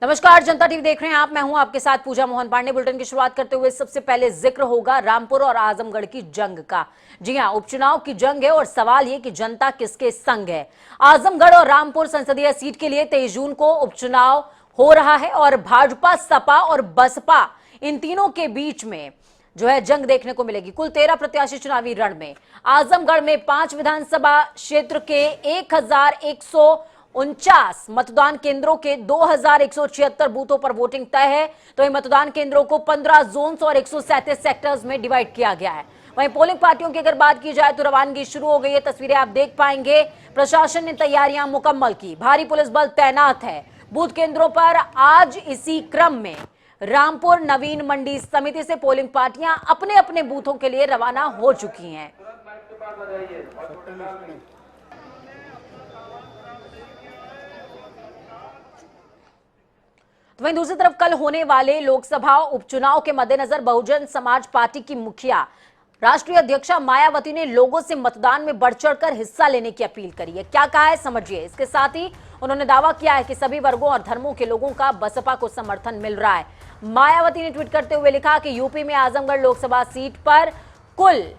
नमस्कार, जनता टीवी देख रहे हैं आप। मैं हूं आपके साथ पूजा मोहन पांडे। बुलेटिन की शुरुआत करते हुए सबसे पहले जिक्र होगा रामपुर और आजमगढ़ की जंग का। जी हां, उपचुनाव की जंग है और सवाल ये कि जनता किसके संग है। आजमगढ़ और रामपुर संसदीय सीट के लिए 23 जून को उपचुनाव हो रहा है और भाजपा, सपा और बसपा इन तीनों के बीच में जो है जंग देखने को मिलेगी। कुल 13 प्रत्याशी चुनावी रण में। आजमगढ़ में 5 विधानसभा क्षेत्र के 1149 मतदान केंद्रों के 2176 बूथों पर वोटिंग तय है। तो इन मतदान केंद्रों को 15 जोन्स और 137 सेक्टर्स में डिवाइड किया गया है। वहीं पोलिंग पार्टियों की अगर बात की जाए तो रवानगी शुरू हो गई है। तस्वीरें आप देख पाएंगे। प्रशासन ने तैयारियां मुकम्मल की, भारी पुलिस बल तैनात है बूथ केंद्रों पर। आज इसी क्रम में रामपुर नवीन मंडी समिति से पोलिंग पार्टियां अपने अपने बूथों के लिए रवाना हो चुकी हैं। तो वहीं दूसरी तरफ कल होने वाले लोकसभा उपचुनाव के मद्देनजर बहुजन समाज पार्टी की मुखिया राष्ट्रीय अध्यक्षा मायावती ने लोगों से मतदान में बढ़ चढ़कर हिस्सा लेने की अपील करी है। क्या कहा है समझिए। इसके साथ ही उन्होंने दावा किया है कि सभी वर्गों और धर्मों के लोगों का बसपा को समर्थन मिल रहा है। मायावती ने ट्वीट करते हुए लिखा कि यूपी में आजमगढ़ लोकसभा सीट पर कुल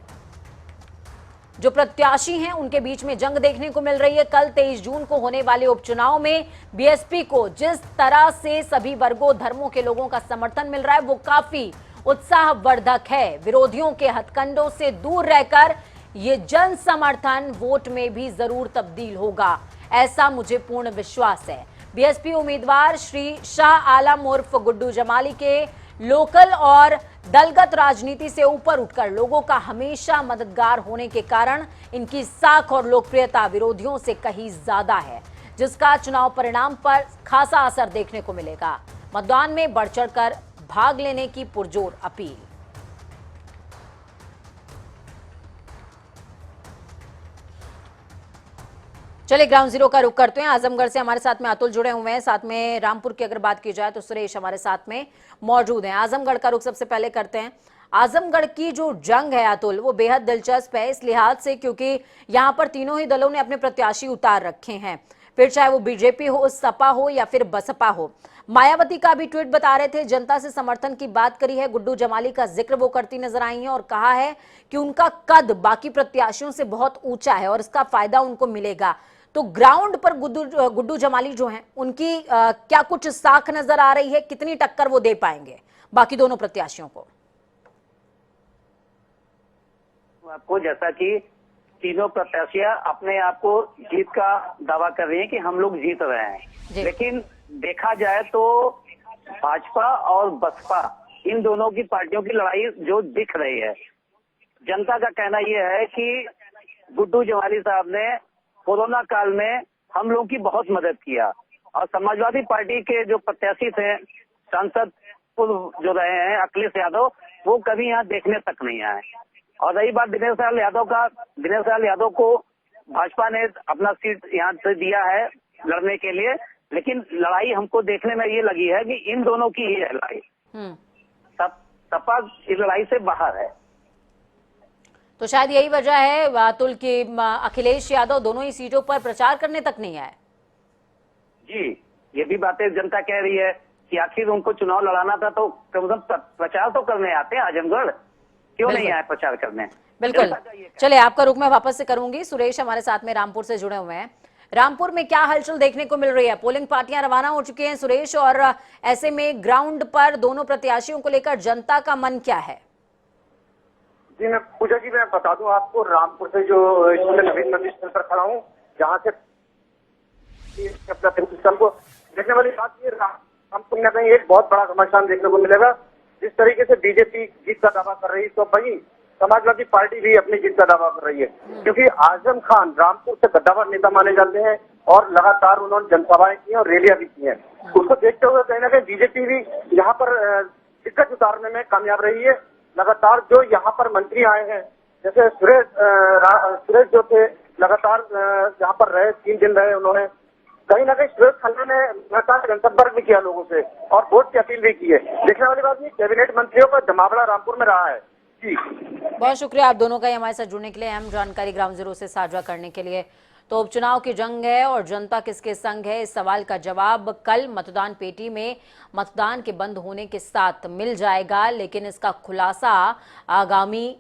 जो प्रत्याशी हैं उनके बीच में जंग देखने को मिल रही है। कल 23 जून को होने वाले उपचुनाव में बीएसपी को जिस तरह से सभी वर्गों धर्मों के लोगों का समर्थन मिल रहा है वो काफी उत्साहवर्धक है। विरोधियों के हथकंडों से दूर रहकर ये जन समर्थन वोट में भी जरूर तब्दील होगा, ऐसा मुझे पूर्ण विश्वास है। बीएसपी उम्मीदवार श्री शाह आलम उर्फ गुड्डू जमाली के लोकल और दलगत राजनीति से ऊपर उठकर लोगों का हमेशा मददगार होने के कारण इनकी साख और लोकप्रियता विरोधियों से कहीं ज्यादा है, जिसका चुनाव परिणाम पर खासा असर देखने को मिलेगा। मतदान में बढ़ चढ़कर भाग लेने की पुरजोर अपील। चलिए ग्राउंड जीरो का रुख करते हैं। आजमगढ़ से हमारे साथ में अतुल जुड़े हुए हैं, साथ में रामपुर की अगर बात की जाए तो सुरेश हमारे साथ में मौजूद हैं। आजमगढ़ का रुख सबसे पहले करते हैं। आजमगढ़ की जो जंग है अतुल, वो बेहद दिलचस्प है इस लिहाज से क्योंकि यहाँ पर तीनों ही दलों ने अपने प्रत्याशी उतार रखे हैं, फिर चाहे वो बीजेपी हो, सपा हो या फिर बसपा हो। मायावती का भी ट्वीट बता रहे थे, जनता से समर्थन की बात करी है। गुड्डू जमाली का जिक्र वो करती नजर आई है और कहा है कि उनका कद बाकी प्रत्याशियों से बहुत ऊंचा है और इसका फायदा उनको मिलेगा। तो ग्राउंड पर गुड्डू जमाली जो हैं उनकी क्या कुछ साख नजर आ रही है, कितनी टक्कर वो दे पाएंगे बाकी दोनों प्रत्याशियों को? आपको जैसा कि तीनों प्रत्याशियां अपने आप को जीत का दावा कर रही हैं कि हम लोग जीत रहे हैं, लेकिन देखा जाए तो भाजपा और बसपा इन दोनों की पार्टियों की लड़ाई जो दिख रही है। जनता का कहना यह है कि गुड्डू जमाली साहब ने कोरोना काल में हम लोगों की बहुत मदद किया और समाजवादी पार्टी के जो प्रत्याशी थे, सांसद जो रहे हैं अखिलेश यादव, वो कभी यहाँ देखने तक नहीं आए। और रही बात दिनेश लाल यादव का, दिनेश लाल यादव को भाजपा ने अपना सीट यहाँ से दिया है लड़ने के लिए, लेकिन लड़ाई हमको देखने में ये लगी है कि इन दोनों की ही है लड़ाई। सपा इस लड़ाई से बाहर है। तो शायद यही वजह है अतुल की अखिलेश यादव दोनों ही सीटों पर प्रचार करने तक नहीं आए। जी, ये भी बातें जनता कह रही है कि आखिर उनको चुनाव लड़ाना था तो कम से कम प्रचार तो करने आते हैं आजमगढ़, क्यों नहीं आए प्रचार करने? बिल्कुल। चलिए आपका रुख मैं वापस से करूंगी। सुरेश हमारे साथ में रामपुर से जुड़े हुए हैं। रामपुर में क्या हलचल देखने को मिल रही है? पोलिंग पार्टियां रवाना हो चुकी हैं सुरेश, और ऐसे में ग्राउंड पर दोनों प्रत्याशियों को लेकर जनता का मन क्या है? जी मैं पूजा जी मैं बता दूं आपको, रामपुर से जो नवीन मंदिर स्थल पर खड़ा हूँ, जहाँ से अपना स्थल को देखने वाली बात ये रामपुर में कहीं एक बहुत बड़ा घमासान देखने को मिलेगा। जिस तरीके से बीजेपी जीत का दावा कर रही है, तो वहीं समाजवादी पार्टी भी अपनी जीत का दावा कर रही है, क्योंकि आजम खान रामपुर से कद्दावर नेता माने जाते हैं और लगातार उन्होंने जनसभाएं की और रैलियां भी की हैं। उसको देखते हुए कहीं ना कहीं बीजेपी भी यहाँ पर दिक्कत उतारने में कामयाब रही है। लगातार जो यहाँ पर मंत्री आए हैं, जैसे सुरेश जो थे, लगातार यहाँ पर रहे, 3 दिन रहे उन्होंने। कहीं ना कहीं सुरेश खन्ना ने लगातार जनसंपर्क भी किया लोगों से और वोट की अपील भी की है। देखने वाली बात ये कैबिनेट मंत्रियों का जमावड़ा रामपुर में रहा है। जी बहुत शुक्रिया आप दोनों का हमारे साथ जुड़ने के लिए, अहम जानकारी ग्राउंड जीरो से साझा करने के लिए। तो उपचुनाव की जंग है और जनता किसके संग है, इस सवाल का जवाब कल मतदान पेटी में मतदान के बंद होने के साथ मिल जाएगा, लेकिन इसका खुलासा आगामी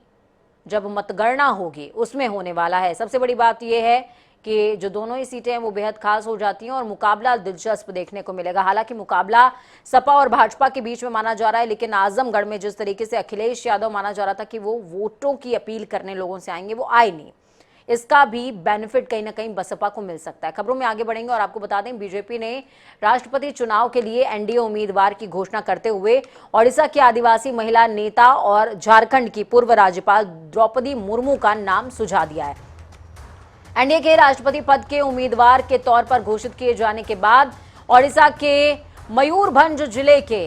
जब मतगणना होगी उसमें होने वाला है। सबसे बड़ी बात यह है कि जो दोनों ही सीटें हैं वो बेहद खास हो जाती हैं और मुकाबला दिलचस्प देखने को मिलेगा। हालांकि मुकाबला सपा और भाजपा के बीच में माना जा रहा है, लेकिन आजमगढ़ में जिस तरीके से अखिलेश यादव माना जा रहा था कि वो वोटों की अपील करने लोगों से आएंगे, वो आए नहीं। इसका भी बेनिफिट कहीं ना कहीं बसपा को मिल सकता है। खबरों में आगे बढ़ेंगे और आपको बता दें, बीजेपी ने राष्ट्रपति चुनाव के लिए एनडीए उम्मीदवार की घोषणा करते हुए ओडिशा की आदिवासी महिला नेता और झारखंड की पूर्व राज्यपाल द्रौपदी मुर्मू का नाम सुझा दिया है। एनडीए के राष्ट्रपति पद के उम्मीदवार के तौर पर घोषित किए जाने के बाद ओडिशा के मयूरभंज जिले के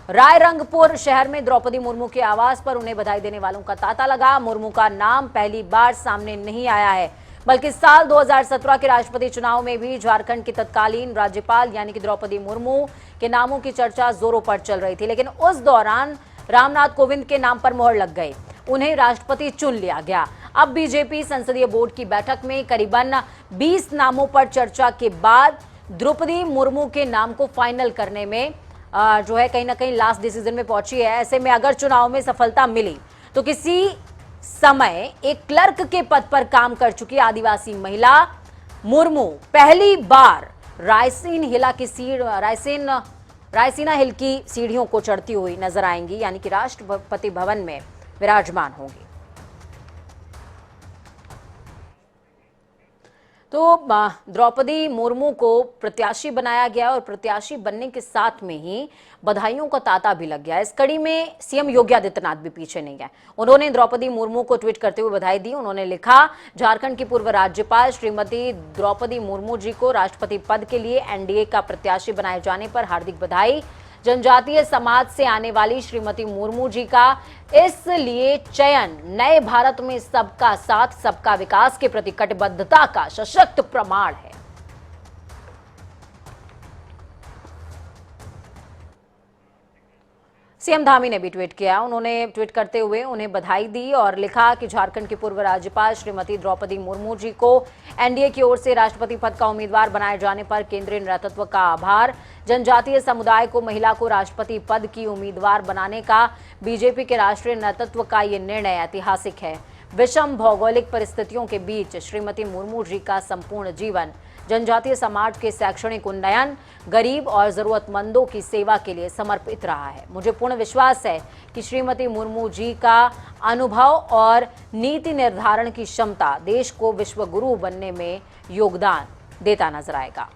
रायरंगपुर शहर में द्रौपदी मुर्मू के आवास पर उन्हें बधाई देने वालों का तांता लगा। मुर्मू का नाम पहली बार सामने नहीं आया है, बल्कि साल 2017 के राष्ट्रपति चुनाव में भी झारखंड की तत्कालीन राज्यपाल यानी कि द्रौपदी मुर्मू के नामों की चर्चा जोरों पर चल रही थी, लेकिन उस दौरान रामनाथ कोविंद के नाम पर मोहर लग गई, उन्हें राष्ट्रपति चुन लिया गया। अब बीजेपी संसदीय बोर्ड की बैठक में करीबन 20 नामों पर चर्चा के बाद द्रौपदी मुर्मू के नाम को फाइनल करने में जो है कहीं ना कहीं लास्ट डिसीजन में पहुंची है। ऐसे में अगर चुनाव में सफलता मिली तो किसी समय एक क्लर्क के पद पर काम कर चुकी आदिवासी महिला मुर्मू पहली बार रायसीना हिल की सीढ़ियों को चढ़ती हुई नजर आएंगी, यानी कि राष्ट्रपति भवन में विराजमान होंगी। तो द्रौपदी मुर्मू को प्रत्याशी बनाया गया और प्रत्याशी बनने के साथ में ही बधाइयों का तांता भी लग गया। इस कड़ी में सीएम योगी आदित्यनाथ भी पीछे नहीं गए। उन्होंने द्रौपदी मुर्मू को ट्वीट करते हुए बधाई दी। उन्होंने लिखा, झारखंड की पूर्व राज्यपाल श्रीमती द्रौपदी मुर्मू जी को राष्ट्रपति पद के लिए एनडीए का प्रत्याशी बनाए जाने पर हार्दिक बधाई। जनजातीय समाज से आने वाली श्रीमती मुर्मू जी का इसलिए चयन नए भारत में सबका साथ सबका विकास के प्रति कटिबद्धता का सशक्त प्रमाण है। सीएम धामी ने भी ट्वीट किया। उन्होंने ट्वीट करते हुए उन्हें बधाई दी और लिखा कि झारखंड की पूर्व राज्यपाल श्रीमती द्रौपदी मुर्मू जी को एनडीए की ओर से राष्ट्रपति पद का उम्मीदवार बनाए जाने पर केंद्रीय नेतृत्व का आभार। जनजातीय समुदाय को महिला को राष्ट्रपति पद की उम्मीदवार बनाने का बीजेपी के राष्ट्रीय नेतृत्व का ये निर्णय ऐतिहासिक है। विषम भौगोलिक परिस्थितियों के बीच श्रीमती मुर्मू जी का संपूर्ण जीवन जनजातीय समाज के शैक्षणिक उन्नयन, गरीब और जरूरतमंदों की सेवा के लिए समर्पित रहा है। मुझे पूर्ण विश्वास है कि श्रीमती मुर्मू जी का अनुभव और नीति निर्धारण की क्षमता देश को विश्व गुरु बनने में योगदान देता नजर आएगा।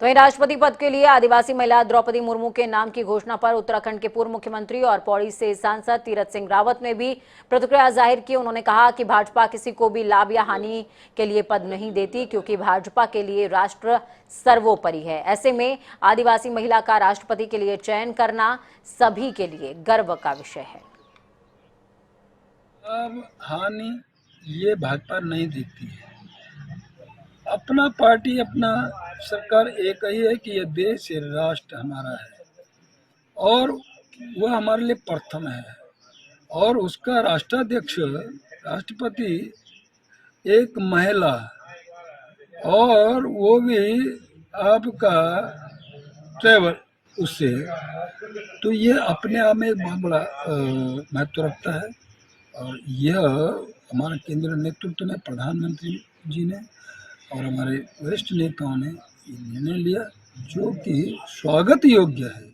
तो वहीं राष्ट्रपति पद के लिए आदिवासी महिला द्रौपदी मुर्मू के नाम की घोषणा पर उत्तराखंड के पूर्व मुख्यमंत्री और पौड़ी से सांसद तीरथ सिंह रावत ने भी प्रतिक्रिया जाहिर की। उन्होंने कहा कि भाजपा किसी को भी लाभ या हानि के लिए पद नहीं देती, क्योंकि भाजपा के लिए राष्ट्र सर्वोपरि है। ऐसे में आदिवासी महिला का राष्ट्रपति के लिए चयन करना सभी के लिए गर्व का विषय है। अब हानि ये भाजपा नहीं देती है। अपना पार्टी अपना सरकार एक ही है कि ये देश ये राष्ट्र हमारा है और वह हमारे लिए प्रथम है। और उसका राष्ट्राध्यक्ष राष्ट्रपति एक महिला और वो भी आपका ट्रेवल उससे, तो ये अपने आप में बहुत बड़ा महत्व रखता है। और यह हमारे केंद्रीय नेतृत्व में प्रधानमंत्री जी ने और हमारे वरिष्ठ नेताओं ने ये निर्णय लिया जो कि स्वागत योग्य है।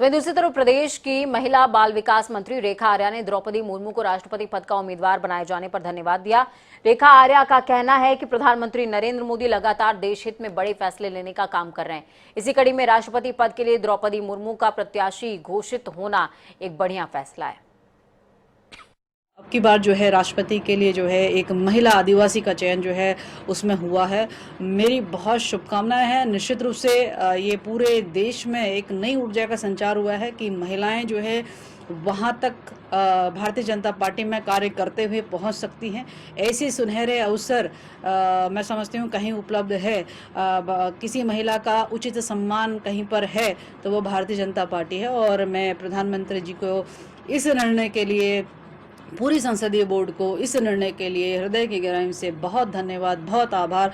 तो दूसरी तरफ प्रदेश की महिला बाल विकास मंत्री रेखा आर्या ने द्रौपदी मुर्मू को राष्ट्रपति पद का उम्मीदवार बनाए जाने पर धन्यवाद दिया। रेखा आर्या का कहना है कि प्रधानमंत्री नरेंद्र मोदी लगातार देश हित में बड़े फैसले लेने का काम कर रहे हैं। इसी कड़ी में राष्ट्रपति पद के लिए द्रौपदी मुर्मू का प्रत्याशी घोषित होना एक बढ़िया फैसला है। अब की बार जो है राष्ट्रपति के लिए जो है एक महिला आदिवासी का चयन जो है उसमें हुआ है। मेरी बहुत शुभकामनाएं हैं। निश्चित रूप से ये पूरे देश में एक नई ऊर्जा का संचार हुआ है कि महिलाएं जो है वहाँ तक भारतीय जनता पार्टी में कार्य करते हुए पहुँच सकती हैं। ऐसे सुनहरे अवसर मैं समझती हूँ कहीं उपलब्ध है, किसी महिला का उचित सम्मान कहीं पर है तो वो भारतीय जनता पार्टी है। और मैं प्रधानमंत्री जी को इस निर्णय के लिए पूरी संसदीय बोर्ड को इस निर्णय के लिए हृदय की गहराई से बहुत धन्यवाद, बहुत आभार।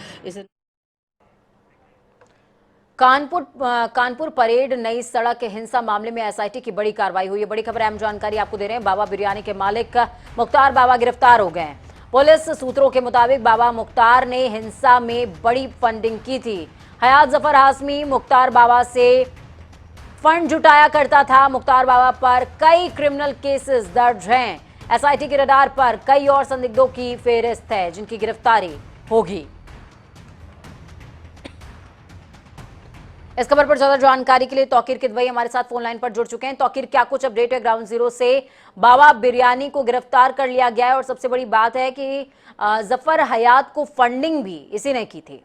कानपुर परेड नई सड़क हिंसा मामले में एसआईटी की बड़ी कार्रवाई हुई है। बड़ी खबर अहम जानकारी आपको दे रहे हैं। बाबा बिरयानी के मालिक मुख्तार बाबा गिरफ्तार हो गए हैं। पुलिस सूत्रों के मुताबिक बाबा मुख्तार ने हिंसा में बड़ी फंडिंग की थी। हयात जफर हाशमी मुख्तार बाबा से फंड जुटाया करता था। मुख्तार बाबा पर कई क्रिमिनल केसेस दर्ज हैं। एसआईटी के रडार पर कई और संदिग्धों की फेहरिस्त है जिनकी गिरफ्तारी होगी। इस खबर पर ज्यादा जानकारी के लिए तौकीर किदवई हमारे साथ फोन लाइन पर जुड़ चुके हैं। तौकीर, क्या कुछ अपडेट है ग्राउंड जीरो से? बाबा बिरयानी को गिरफ्तार कर लिया गया है और सबसे बड़ी बात है कि जफर हयात को फंडिंग भी इसी ने की थी।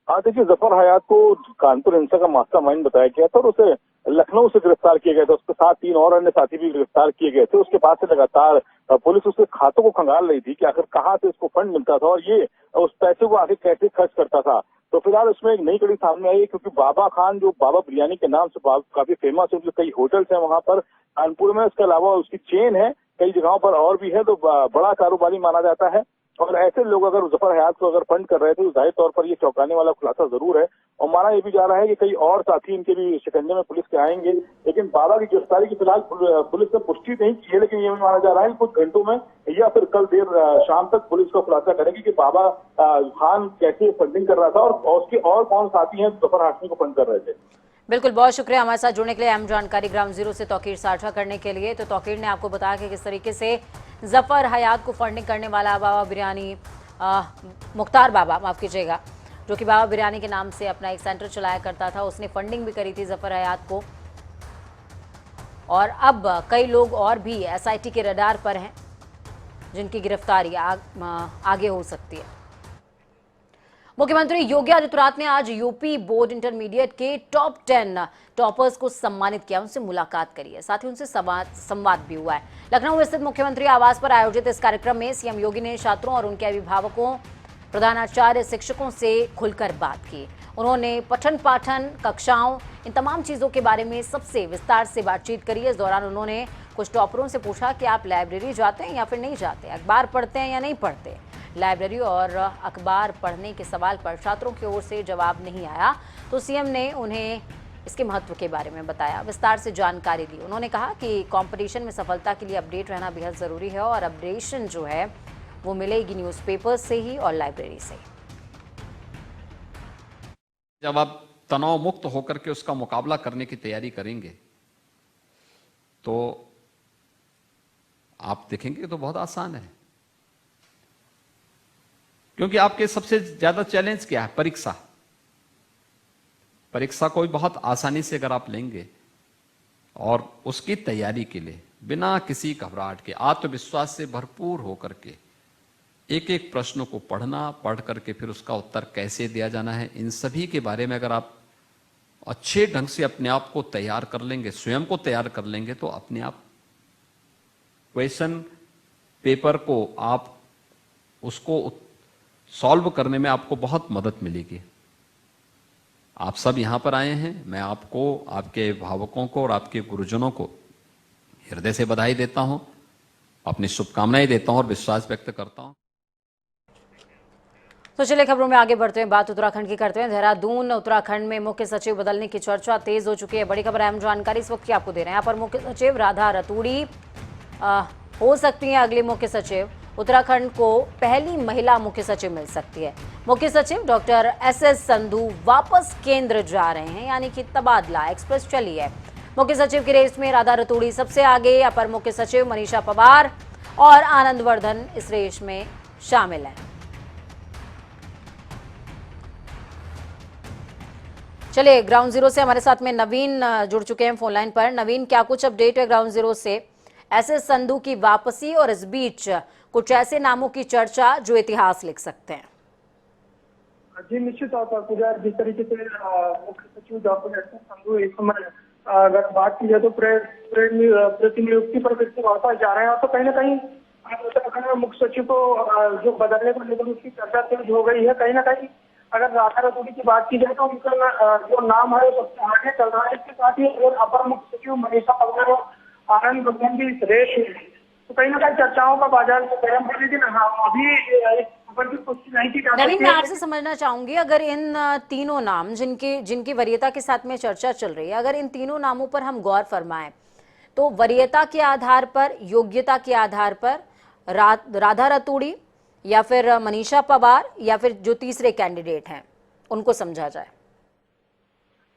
हाँ, देखिए, जफर हयात को कानपुर हिंसा का मास्टरमाइंड बताया गया था और उसे लखनऊ से गिरफ्तार किया गया था। उसके साथ 3 और अन्य साथी भी गिरफ्तार किए गए थे। उसके पास से लगातार पुलिस उसके खातों को खंगाल रही थी कि आखिर कहाँ से इसको फंड मिलता था और ये उस पैसे को आगे कैसे खर्च करता था। तो फिलहाल उसमें एक नई कड़ी सामने आई है, क्योंकि बाबा खान जो बाबा बिरयानी के नाम से काफी फेमस है, उनके कई होटल्स हैं वहां पर कानपुर में। उसके अलावा उसकी चेन है कई जगहों पर और भी है, तो बड़ा कारोबारी माना जाता है। और ऐसे लोग अगर जफर हयात को अगर फंड कर रहे थे तो जाहिर तौर पर ये चौंकाने वाला खुलासा जरूर है। और माना ये भी जा रहा है कि कई और साथी इनके भी शिकंजे में पुलिस के आएंगे। लेकिन बाबा की गिरफ्तारी की फिलहाल पुलिस ने पुष्टि नहीं की है, लेकिन ये भी माना जा रहा है कि कुछ घंटों में या फिर कल देर शाम तक पुलिस को खुलासा करेगी कि बाबा खान कैसे फंडिंग कर रहा था और उसके और कौन साथी हैं जफर हाशमी को फंड कर रहे थे। बिल्कुल, बहुत शुक्रिया हमारे साथ जुड़ने के लिए, अहम जानकारी ग्राउंड जीरो से तौकीर साझा करने के लिए। तो तौकीर ने आपको बताया कि किस तरीके से जफर हयात को फंडिंग करने वाला बाबा बिरयानी मुख्तार बाबा, माफ कीजिएगा, जो कि बाबा बिरयानी के नाम से अपना एक सेंटर चलाया करता था, उसने फंडिंग भी करी थी जफर हयात को। और अब कई लोग और भी एसआईटी के रडार पर हैं जिनकी गिरफ्तारी आगे हो सकती है। मुख्यमंत्री योगी आदित्यनाथ ने आज यूपी बोर्ड इंटरमीडिएट के टॉप 10 टॉपर्स को सम्मानित किया, उनसे मुलाकात करी है, साथ ही उनसे संवाद भी हुआ है। लखनऊ स्थित मुख्यमंत्री आवास पर आयोजित इस कार्यक्रम में सीएम योगी ने छात्रों और उनके अभिभावकों, प्रधानाचार्य, शिक्षकों से खुलकर बात की। उन्होंने पठन पाठन, कक्षाओं, इन तमाम चीजों के बारे में सबसे विस्तार से बातचीत करी है। इस दौरान उन्होंने कुछ टॉपरों से पूछा कि आप लाइब्रेरी जाते हैं या फिर नहीं जाते, अखबार पढ़ते हैं या नहीं पढ़ते। लाइब्रेरी और अखबार पढ़ने के सवाल पर छात्रों की ओर से जवाब नहीं आया, तो सीएम ने उन्हें इसके महत्व के बारे में बताया, विस्तार से जानकारी दी। उन्होंने कहा कि कंपटीशन में सफलता के लिए अपडेट रहना बेहद जरूरी है और अपडेशन जो है वो मिलेगी न्यूज़पेपर से ही और लाइब्रेरी से। जब आप तनाव मुक्त होकर के उसका मुकाबला करने की तैयारी करेंगे तो आप देखेंगे तो बहुत आसान है, क्योंकि आपके सबसे ज्यादा चैलेंज क्या है? परीक्षा। परीक्षा को भी बहुत आसानी से अगर आप लेंगे और उसकी तैयारी के लिए बिना किसी घबराहट के आत्मविश्वास से भरपूर होकर के एक एक प्रश्नों को पढ़ करके फिर उसका उत्तर कैसे दिया जाना है, इन सभी के बारे में अगर आप अच्छे ढंग से अपने आप को तैयार कर लेंगे, स्वयं को तैयार कर लेंगे, तो अपने आप क्वेश्चन पेपर को आप उसको सॉल्व करने में आपको बहुत मदद मिलेगी। आप सब यहां पर आए हैं, मैं आपको, आपके अभिभावकों को और आपके गुरुजनों को हृदय से बधाई देता हूं, अपनी शुभकामनाएं देता हूं और विश्वास व्यक्त करता हूं। तो चलिए खबरों में आगे बढ़ते हैं, बात उत्तराखंड की करते हैं। देहरादून उत्तराखंड में मुख्य सचिव बदलने की चर्चा तेज हो चुकी है। बड़ी खबर, अहम जानकारी इस वक्त की आपको दे रहे हैं। यहाँ पर मुख्य सचिव राधा रतूड़ी हो सकती है अगली मुख्य सचिव। उत्तराखंड को पहली महिला मुख्य सचिव मिल सकती है। मुख्य सचिव डॉक्टर SS संधू वापस केंद्र जा रहे हैं, यानी कि तबादला एक्सप्रेस चली है। मुख्य सचिव की रेस में राधा रतूड़ी सबसे आगे, अपर मुख्य सचिव मनीषा पवार और आनंद वर्धन इस रेस में शामिल हैं। चलिए ग्राउंड जीरो से हमारे साथ में नवीन जुड़ चुके हैं फोन लाइन पर। नवीन, क्या कुछ अपडेट है ग्राउंड जीरो से? SS संधू की वापसी और इस बीच कुछ ऐसे नामों की चर्चा जो इतिहास लिख सकते हैं। जी निश्चित तौर पर पूजा, जिस तरीके से मुख्य सचिव डॉक्टर SS संधू इस समय अगर बात की जाए तो प्रतिनियुक्ति पर वापस जा रहे हैं, तो कहीं ना कहीं उत्तराखंड में मुख्य सचिव को जो बदलने को लेकर उसकी चर्चा तेज हो गई है। कहीं ना कहीं अगर राधा रतूड़ी की बात की जाए तो उनका जो नाम है वो सबसे आगे चल रहा है। इसके साथ ही अगर अपर मुख्य सचिव मनीषा पवार और आनंद वर्धन की इस रेस में तो कहीं ना कहीं चर्चाओं का बाजार गर्म है। लेकिन हाँ, अभी इस खबर की पुष्टि नहीं की जा नवीन, सकती मैं है। आपसे समझना चाहूंगी, अगर इन तीनों नाम जिनकी वरीयता के साथ में चर्चा चल रही है, अगर इन तीनों नामों पर हम गौर फरमाएं तो वरीयता के आधार पर, योग्यता के आधार पर राधा रतूड़ी या फिर मनीषा पवार या फिर जो तीसरे कैंडिडेट हैं उनको समझा जाए।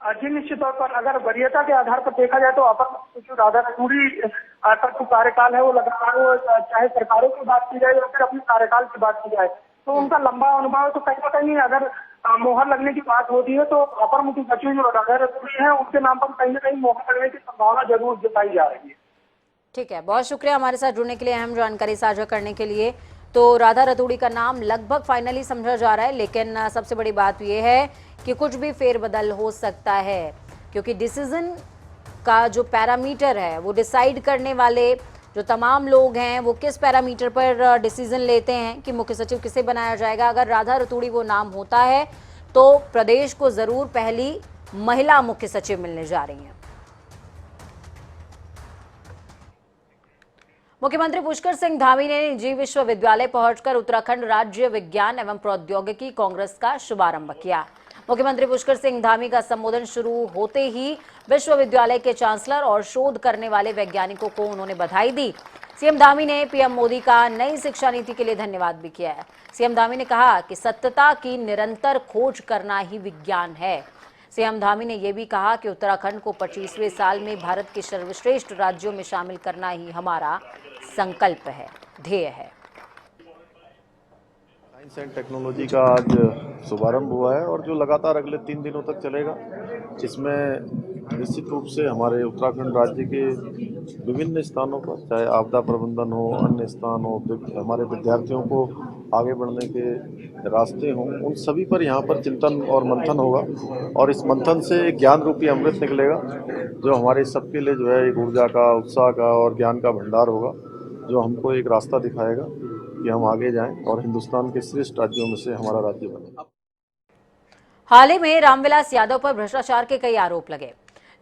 जी निश्चित तौर पर अगर वरीयता के आधार पर देखा जाए तो अपर मुख्य सचिव राधा रतूड़ी का जो कार्यकाल है वो लगातार, वो चाहे सरकारों की बात की जाए या फिर अपने कार्यकाल की बात की जाए तो उनका लंबा अनुभव है। तो कहीं ना कहीं अगर मोहर लगने की बात होती है तो अपर मुख्य सचिव जो राधा रतूड़ी है उनके नाम पर कहीं ना कहीं मोहर लगने की संभावना जरूर जताई जा रही है। ठीक है, बहुत शुक्रिया हमारे साथ जुड़ने के लिए, अहम जानकारी साझा करने के लिए। तो राधा रतूड़ी का नाम लगभग फाइनली समझा जा रहा है, लेकिन सबसे बड़ी बात यह है कि कुछ भी फेरबदल हो सकता है, क्योंकि डिसीजन का जो पैरामीटर है वो डिसाइड करने वाले जो तमाम लोग हैं वो किस पैरामीटर पर डिसीजन लेते हैं कि मुख्य सचिव किसे बनाया जाएगा। अगर राधा रतूड़ी वो नाम होता है तो प्रदेश को जरूर पहली महिला मुख्य सचिव मिलने जा रही हैं। मुख्यमंत्री पुष्कर सिंह धामी ने निजी विश्वविद्यालय पहुंचकर उत्तराखंड राज्य विज्ञान एवं प्रौद्योगिकी कांग्रेस का शुभारंभ किया। मुख्यमंत्री पुष्कर सिंह धामी का संबोधन शुरू होते ही विश्वविद्यालय के चांसलर और शोध करने वाले वैज्ञानिकों को उन्होंने बधाई दी। सीएम धामी ने पीएम मोदी का नई शिक्षा नीति के लिए धन्यवाद भी किया है। सीएम धामी ने कहा कि सत्यता की निरंतर खोज करना ही विज्ञान है। सीएम धामी ने यह भी कहा कि उत्तराखंड को 25वें साल में भारत के सर्वश्रेष्ठ राज्यों में शामिल करना ही हमारा संकल्प है, ध्येय है। साइंस एंड टेक्नोलॉजी का आज शुभारंभ हुआ है और जो लगातार अगले 3 दिनों तक चलेगा। इसमें निश्चित रूप से हमारे उत्तराखंड राज्य के विभिन्न स्थानों पर, चाहे आपदा प्रबंधन हो, अन्य स्थान हो, हमारे विद्यार्थियों को आगे बढ़ने के रास्ते हों, उन सभी पर यहाँ पर चिंतन और मंथन होगा और इस मंथन से एक ज्ञान रूपी अमृत निकलेगा जो हमारे सबके लिए जो है एक ऊर्जा का, उत्साह का और ज्ञान का भंडार होगा, जो हमको एक रास्ता दिखाएगा कि हम आगे जाएं और हिंदुस्तान के श्रेष्ठ राज्यों में से हमारा राज्य बने। हाल ही में रामविलास यादव पर भ्रष्टाचार के कई आरोप लगे,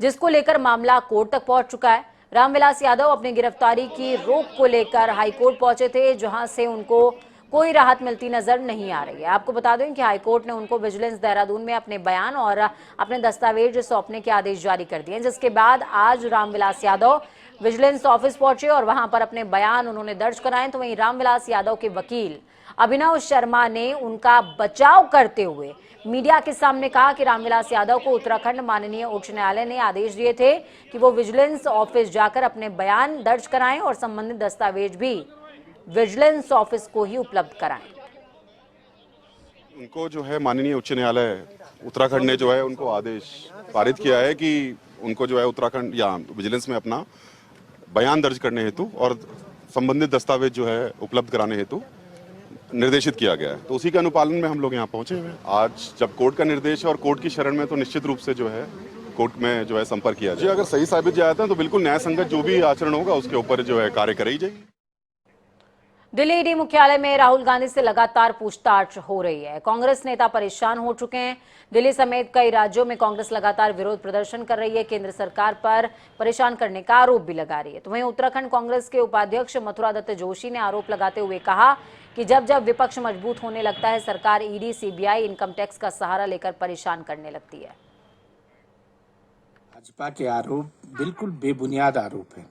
जिसको लेकर मामला कोर्ट तक पहुंच चुका है। रामविलास यादव अपनी गिरफ्तारी की रोक को लेकर हाईकोर्ट पहुंचे थे, जहां से उनको कोई राहत मिलती नजर नहीं आ रही है। आपको बता दें कि हाईकोर्ट ने उनको विजिलेंस देहरादून में अपने बयान और अपने दस्तावेज सौंपने के आदेश जारी कर दिए, जिसके बाद आज रामविलास यादव विजिलेंस ऑफिस पहुंचे और वहां पर अपने बयान उन्होंने दर्ज कराए। तो वहीं रामविलास यादव के वकील अभिनव शर्मा ने उनका बचाव करते हुए मीडिया के सामने कहा कि रामविलास यादव को उत्तराखंड माननीय उच्च न्यायालय ने आदेश दिए थे कि वो विजिलेंस ऑफिस जाकर अपने बयान दर्ज कराएं और संबंधित दस्तावेज भी विजिलेंस ऑफिस को ही उपलब्ध कराएं। उनको जो है माननीय उच्च न्यायालय उत्तराखंड ने जो है उनको आदेश पारित किया है कि उनको जो है उत्तराखंड या विजिलेंस में अपना बयान दर्ज करने हेतु और संबंधित दस्तावेज जो है उपलब्ध कराने हेतु निर्देशित किया गया है। तो उसी के अनुपालन में हम लोग यहाँ पहुंचे हुए हैं। आज जब कोर्ट का निर्देश है और कोर्ट की शरण में, तो निश्चित रूप से जो है कोर्ट में जो है संपर्क किया जाए। अगर सही साबित जाता है तो बिल्कुल न्याय संगत जो भी आचरण होगा उसके ऊपर जो है कार्य कराई जाएगी। दिल्ली ईडी मुख्यालय में राहुल गांधी से लगातार पूछताछ हो रही है। कांग्रेस नेता परेशान हो चुके हैं। दिल्ली समेत कई राज्यों में कांग्रेस लगातार विरोध प्रदर्शन कर रही है, केंद्र सरकार पर परेशान करने का आरोप भी लगा रही है। तो वहीं उत्तराखंड कांग्रेस के उपाध्यक्ष मथुरा दत्त जोशी ने आरोप लगाते हुए कहा कि जब जब विपक्ष मजबूत होने लगता है, सरकार ईडी, सीबीआई, इनकम टैक्स का सहारा लेकर परेशान करने लगती है। भाजपा के आरोप बिल्कुल बेबुनियाद आरोप है।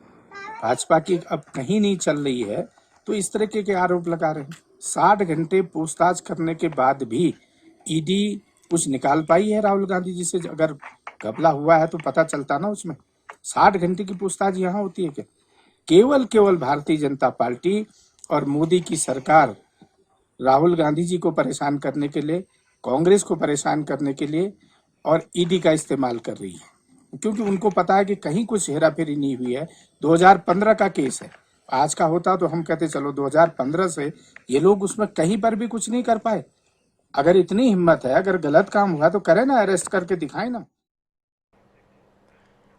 भाजपा की अब कहीं नहीं चल रही है तो इस तरह के आरोप लगा रहे हैं। 60 घंटे पूछताछ करने के बाद भी ईडी कुछ निकाल पाई है राहुल गांधी जी से? अगर घपला हुआ है तो पता चलता ना उसमें। 60 घंटे की पूछताछ यहाँ होती है क्या? केवल भारतीय जनता पार्टी और मोदी की सरकार राहुल गांधी जी को परेशान करने के लिए, कांग्रेस को परेशान करने के लिए और ईडी का इस्तेमाल कर रही है, क्योंकि उनको पता है कि कहीं कुछ हेराफेरी नहीं हुई है। 2015 का केस है, आज का होता तो हम कहते चलो 2015 से ये लोग उसमें कहीं पर भी कुछ नहीं कर पाए। अगर इतनी हिम्मत है, अगर गलत काम हुआ तो करे ना, अरेस्ट करके दिखाए ना।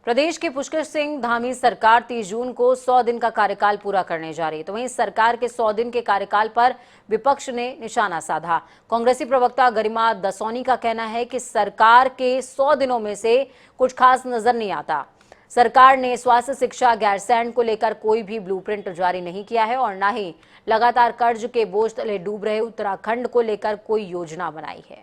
प्रदेश के पुष्कर सिंह धामी सरकार 30 जून को 100 दिन का कार्यकाल पूरा करने जा रही है। तो वहीं सरकार के 100 दिन के कार्यकाल पर विपक्ष ने निशाना साधा। कांग्रेसी प्रवक्ता गरिमा दसौनी का कहना है कि सरकार के 100 दिनों में से कुछ खास नजर नहीं आता। सरकार ने स्वास्थ्य, शिक्षा, गैरसैंण को लेकर कोई भी ब्लूप्रिंट जारी नहीं किया है और न ही लगातार कर्ज के बोझ तले डूब रहे उत्तराखंड को लेकर कोई योजना बनाई है।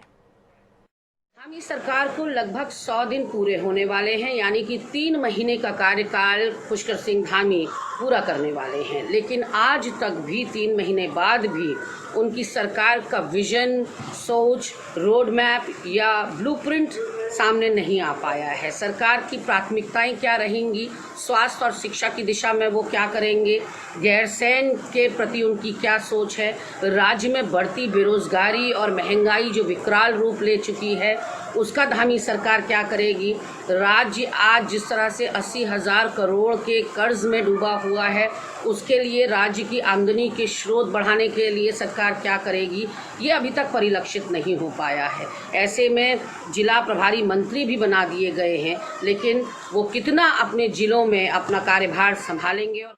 आगामी सरकार को लगभग 100 दिन पूरे होने वाले हैं, यानी कि 3 महीने का कार्यकाल पुष्कर सिंह धामी पूरा करने वाले हैं। लेकिन आज तक भी 3 महीने बाद भी उनकी सरकार का विजन, सोच, रोड मैप या ब्लूप्रिंट सामने नहीं आ पाया है। सरकार की प्राथमिकताएं क्या रहेंगी, स्वास्थ्य और शिक्षा की दिशा में वो क्या करेंगे, गैरसैंण के प्रति उनकी क्या सोच है, राज्य में बढ़ती बेरोजगारी और महंगाई जो विकराल रूप ले चुकी है उसका धामी सरकार क्या करेगी, राज्य आज जिस तरह से 80,000 करोड़ के कर्ज में डूबा हुआ है उसके लिए राज्य की आमदनी के स्रोत बढ़ाने के लिए सरकार क्या करेगी, ये अभी तक परिलक्षित नहीं हो पाया है। ऐसे में जिला प्रभारी मंत्री भी बना दिए गए हैं, लेकिन वो कितना अपने जिलों में अपना कार्यभार संभालेंगे। और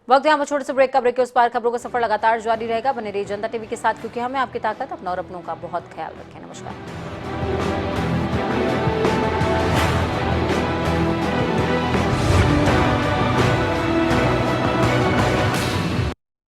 वक्त यहाँ पर छोटे से ब्रेक का। ब्रेक के उस पार खबरों का सफर लगातार जारी रहेगा। बने रहिए जनता टीवी के साथ, क्योंकि हमें आपकी ताकत, अपना और अपनों का बहुत ख्याल रखें। नमस्कार।